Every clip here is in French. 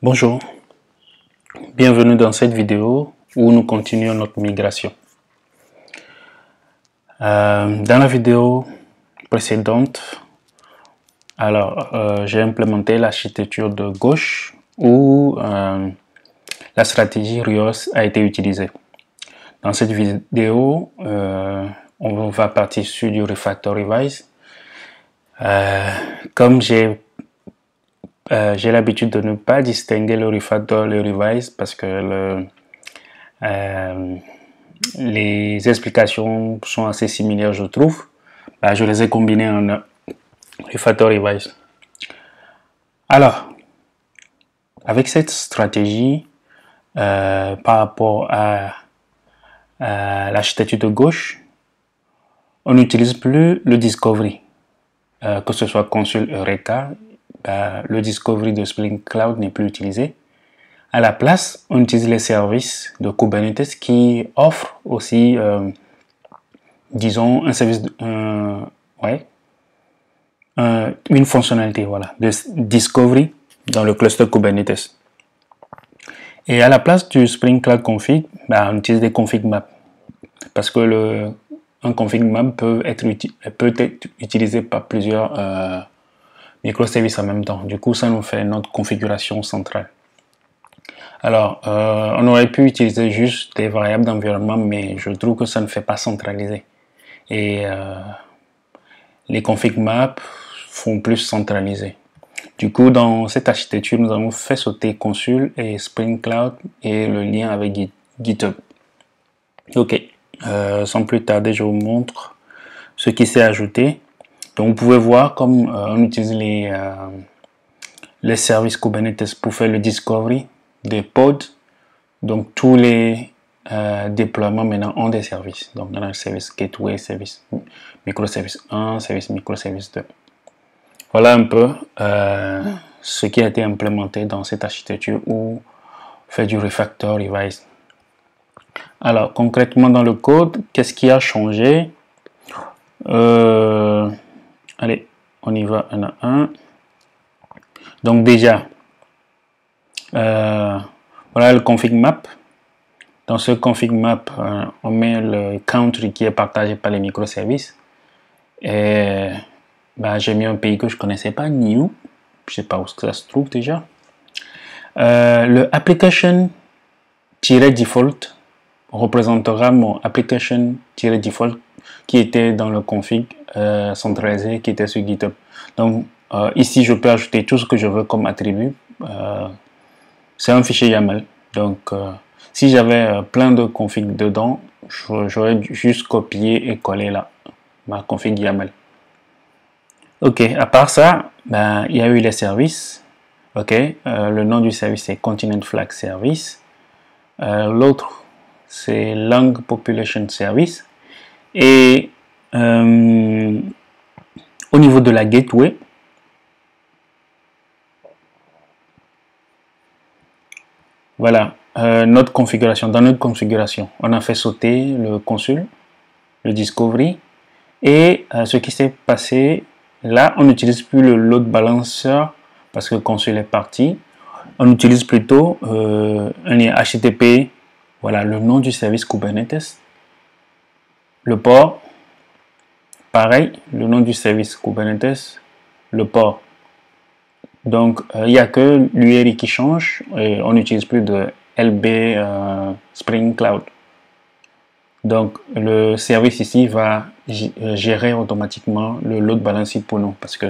Bonjour, bienvenue dans cette vidéo où nous continuons notre migration. Dans la vidéo précédente, j'ai implémenté l'architecture de gauche où la stratégie RIOS a été utilisée. Dans cette vidéo, on va partir sur du refactor revise. Comme j'ai l'habitude de ne pas distinguer le refactor et le revise parce que les explications sont assez similaires, je trouve. Je les ai combinés en refactor revise. Alors, avec cette stratégie, par rapport à l'architecture de gauche, on n'utilise plus le discovery, que ce soit Consul Eureka. Le discovery de Spring Cloud n'est plus utilisé. À la place, on utilise les services de Kubernetes qui offrent aussi, disons, un service, une fonctionnalité de discovery dans le cluster Kubernetes. Et à la place du Spring Cloud config, on utilise des config maps parce que un config map peut être utilisé par plusieurs microservices en même temps. Du coup, ça nous fait notre configuration centrale. Alors, on aurait pu utiliser juste des variables d'environnement, mais je trouve que ça ne fait pas centraliser. Et les config maps font plus centraliser. Du coup, dans cette architecture, nous avons fait sauter Consul et Spring Cloud et le lien avec GitHub. Ok, sans plus tarder, je vous montre ce qui s'est ajouté. Donc, vous pouvez voir comme on utilise les services Kubernetes pour faire le discovery des pods. Donc, tous les déploiements maintenant ont des services. Donc, on a le service gateway, service microservice 1, service microservice 2. Voilà un peu ce qui a été implémenté dans cette architecture où on fait du refactor revise. Alors, concrètement dans le code, qu'est-ce qui a changé? Allez, on y va un à un. Donc déjà, voilà le config map. Dans ce config map, on met le country qui est partagé par les microservices. Et j'ai mis un pays que je connaissais pas, new. Je sais pas où ça se trouve déjà. Le application-default représentera mon application-default qui était dans le config centralisé qui était sur GitHub. Donc ici je peux ajouter tout ce que je veux comme attribut. C'est un fichier YAML. Donc si j'avais plein de configs dedans, j'aurais juste copié et collé là ma config YAML. Ok, à part ça, il y a eu les services. Ok, le nom du service est Continent Flag Service. L'autre c'est Long Population Service. Et au niveau de la gateway, voilà notre configuration. Dans notre configuration, on a fait sauter le consul, le discovery, et ce qui s'est passé là, on n'utilise plus le load balancer parce que le consul est parti. On utilise plutôt un lien HTTP. Voilà le nom du service Kubernetes. Le port, pareil, le nom du service Kubernetes, le port. Donc, il n'y a que l'URI qui change et on n'utilise plus de LB Spring Cloud. Donc, le service ici va gérer automatiquement le load balancing pour nous parce que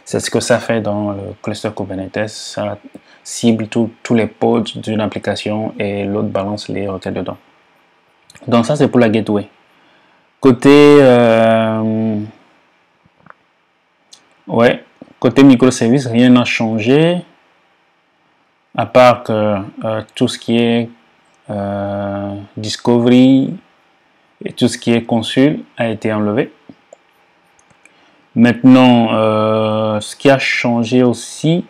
c'est ce que ça fait dans le cluster Kubernetes. Ça cible tous les pods d'une application et load balance les requêtes dedans. Donc, ça, c'est pour la gateway. Côté côté microservice, rien n'a changé à part que tout ce qui est discovery et tout ce qui est consul a été enlevé. Maintenant, ce qui a changé aussi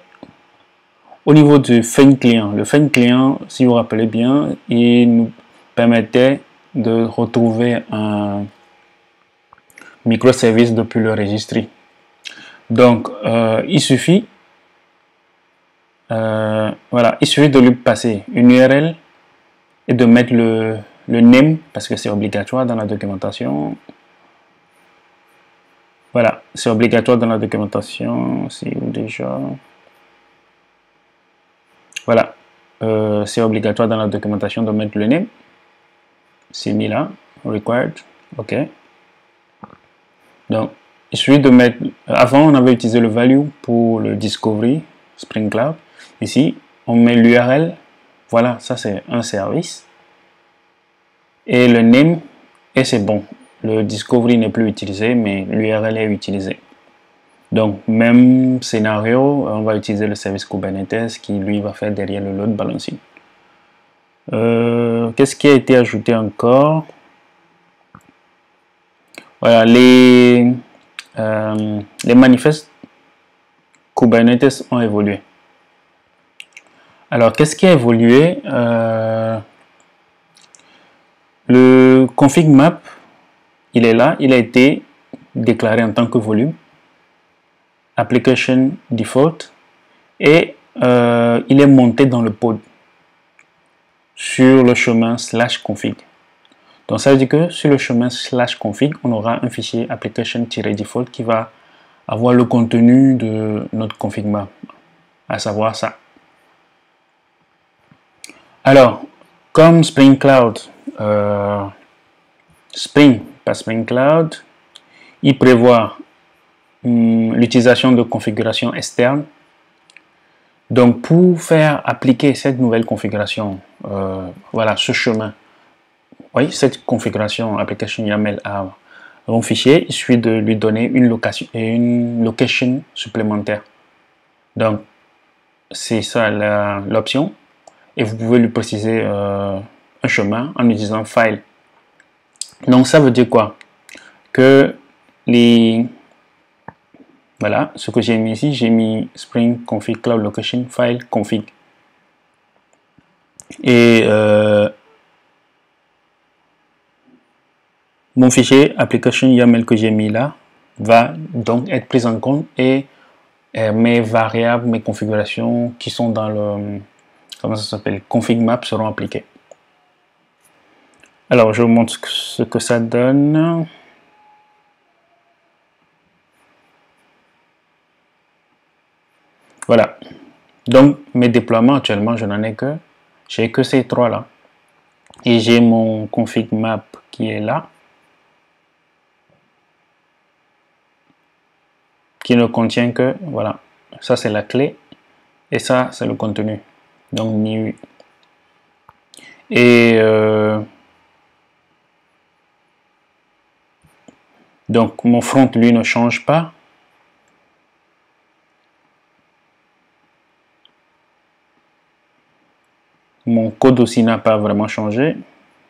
au niveau du Feign client. Le Feign client, si vous vous rappelez bien, il nous permettait de retrouver un microservice depuis le registry. Donc, il suffit voilà, il suffit de lui passer une URL et de mettre le name parce que c'est obligatoire dans la documentation. Voilà, c'est obligatoire dans la documentation. C'est où déjà? Voilà, c'est obligatoire dans la documentation de mettre le name. C'est mis là, required, ok. Donc, il suffit de mettre, avant on avait utilisé le value pour le discovery, Spring Cloud. Ici, on met l'URL, voilà, ça c'est un service. Et le name, et c'est bon. Le discovery n'est plus utilisé, mais l'URL est utilisé. Donc, même scénario, on va utiliser le service Kubernetes qui lui va faire derrière le load balancing. Qu'est-ce qui a été ajouté encore? Voilà, les manifestes Kubernetes ont évolué. Alors, qu'est-ce qui a évolué? Le config map, il est là, il a été déclaré en tant que volume, application default, et il est monté dans le pod sur le chemin /config. Donc ça veut dire que sur le chemin /config, on aura un fichier application-default qui va avoir le contenu de notre config map, à savoir ça. Alors, comme Spring Cloud, pas Spring Cloud, il prévoit l'utilisation de configurations externes. Donc, pour faire appliquer cette nouvelle configuration, voilà, ce chemin, oui, cette configuration application YAML à un fichier, il suffit de lui donner une location supplémentaire. Donc, c'est ça l'option. Et vous pouvez lui préciser un chemin en utilisant file. Donc, ça veut dire quoi? Que voilà, ce que j'ai mis ici, j'ai mis Spring config cloud location file config. Et mon fichier application YAML que j'ai mis là va donc être pris en compte et mes variables, mes configurations qui sont dans le, comment ça s'appelle, config map seront appliquées. Alors, je vous montre ce que ça donne. Voilà. Donc, mes déploiements actuellement, je n'en ai que, j'ai que ces trois là. Et j'ai mon config map qui est là, qui ne contient que, voilà, ça c'est la clé et ça c'est le contenu. Donc, new. Et donc, mon front lui ne change pas. Mon code aussi n'a pas vraiment changé.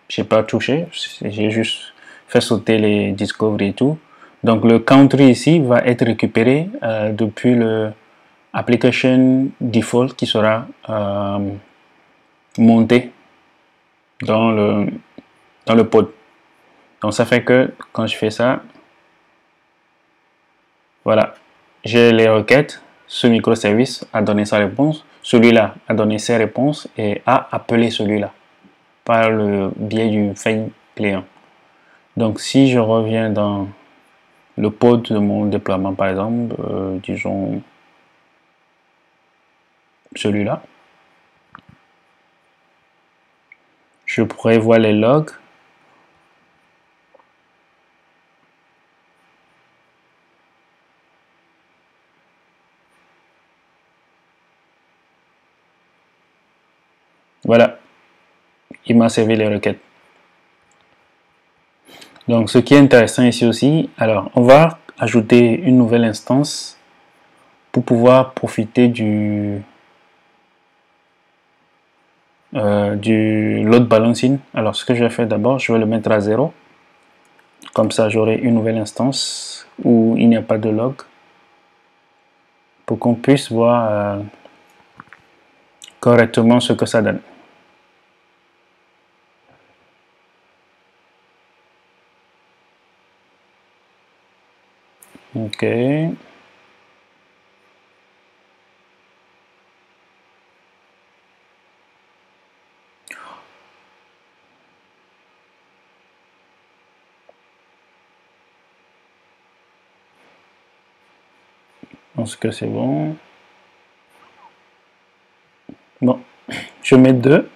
J'ai pas touché. J'ai juste fait sauter les discovery et tout. Donc le country ici va être récupéré depuis le application default qui sera monté dans le pod. Donc ça fait que quand je fais ça, voilà, j'ai les requêtes. Ce microservice a donné sa réponse. Celui-là a donné ses réponses et a appelé celui-là par le biais du find client. Donc si je reviens dans le pod de mon déploiement par exemple, disons celui-là, je pourrais voir les logs. Voilà, il m'a servi les requêtes. Donc ce qui est intéressant ici aussi, alors on va ajouter une nouvelle instance pour pouvoir profiter du load balancing. Alors ce que je vais faire d'abord, je vais le mettre à 0. Comme ça j'aurai une nouvelle instance où il n'y a pas de log pour qu'on puisse voir correctement ce que ça donne. Ok. Je pense que c'est bon. Bon, je mets deux.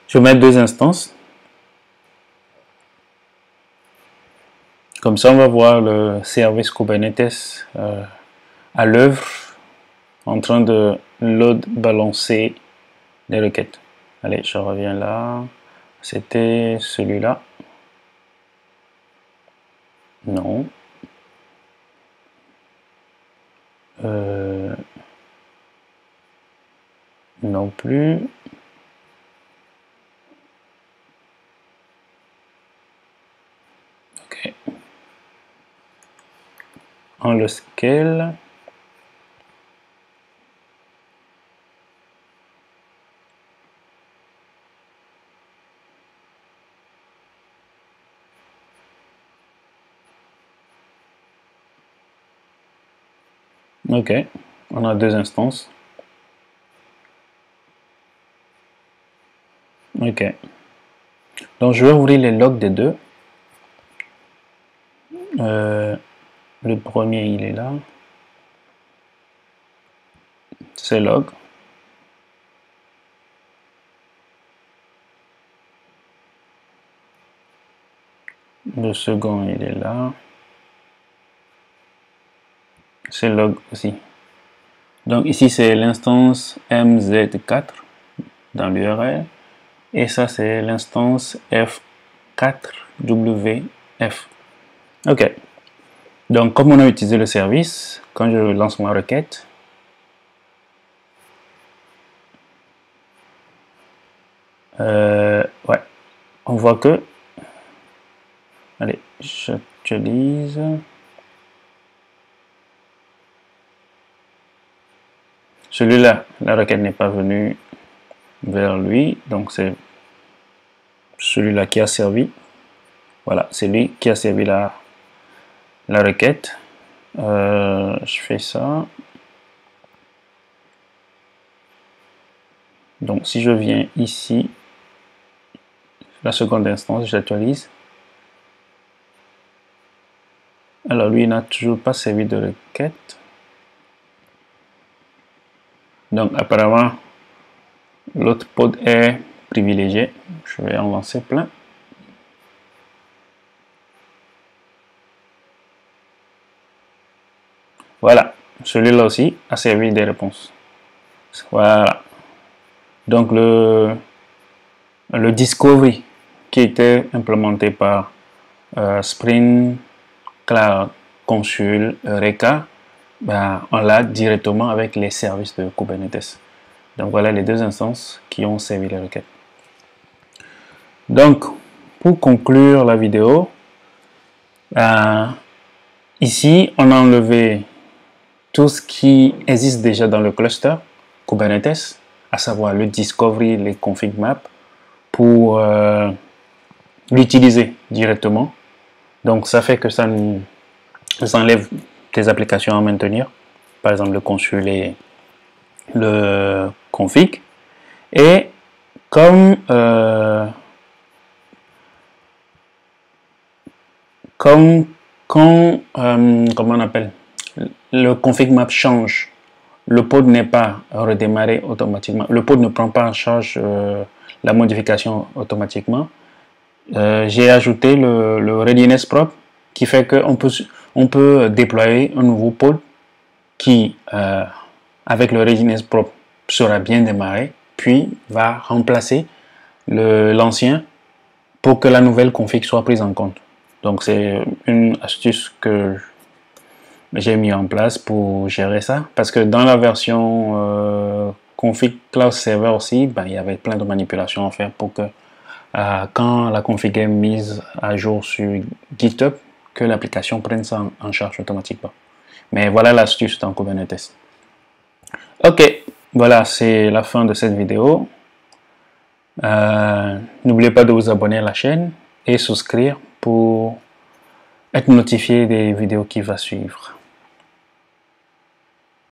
Je mets deux instances. Comme ça, on va voir le service Kubernetes à l'œuvre, en train de load balancer les requêtes. Allez, je reviens là. C'était celui-là. Non. Non plus. Ok. On le scale. Ok. On a deux instances. Ok. Donc je vais ouvrir les logs des deux. Le premier, il est là. C'est log. Le second, il est là. C'est log aussi. Donc ici, c'est l'instance MZ4 dans l'URL. Et ça, c'est l'instance F4WF. Ok. Donc, comme on a utilisé le service, quand je lance ma requête, ouais, on voit que, allez, j'utilise, celui-là, la requête n'est pas venue vers lui, donc c'est celui-là qui a servi. Voilà, c'est lui qui a servi la requête. Je fais ça. Donc, si je viens ici, la seconde instance, j'actualise. Alors, lui, il n'a toujours pas servi de requête. Donc, apparemment, l'autre pod est privilégié. Je vais en lancer plein. Voilà, celui-là aussi a servi des réponses. Voilà. Donc, le Discovery qui était implémenté par Spring Cloud Consul Eureka, ben, on l'a directement avec les services de Kubernetes. Donc voilà les deux instances qui ont servi les requêtes. Donc pour conclure la vidéo, ici on a enlevé tout ce qui existe déjà dans le cluster Kubernetes, à savoir le discovery, les config maps, pour l'utiliser directement. Donc ça fait que ça enlève des applications à maintenir, par exemple le consul et le config. Et comme quand comment on appelle, le config map change, le pod n'est pas redémarré automatiquement, le pod ne prend pas en charge la modification automatiquement. J'ai ajouté le readiness prop qui fait qu'on peut déployer un nouveau pod qui avec le readiness prop sera bien démarré, puis va remplacer l'ancien pour que la nouvelle config soit prise en compte. Donc c'est une astuce que j'ai mis en place pour gérer ça, parce que dans la version config Cloud Server aussi, ben, il y avait plein de manipulations à faire pour que quand la config est mise à jour sur GitHub, que l'application prenne ça en charge automatiquement. Mais voilà l'astuce dans Kubernetes. Ok, voilà, c'est la fin de cette vidéo. N'oubliez pas de vous abonner à la chaîne et souscrire pour être notifié des vidéos qui vont suivre.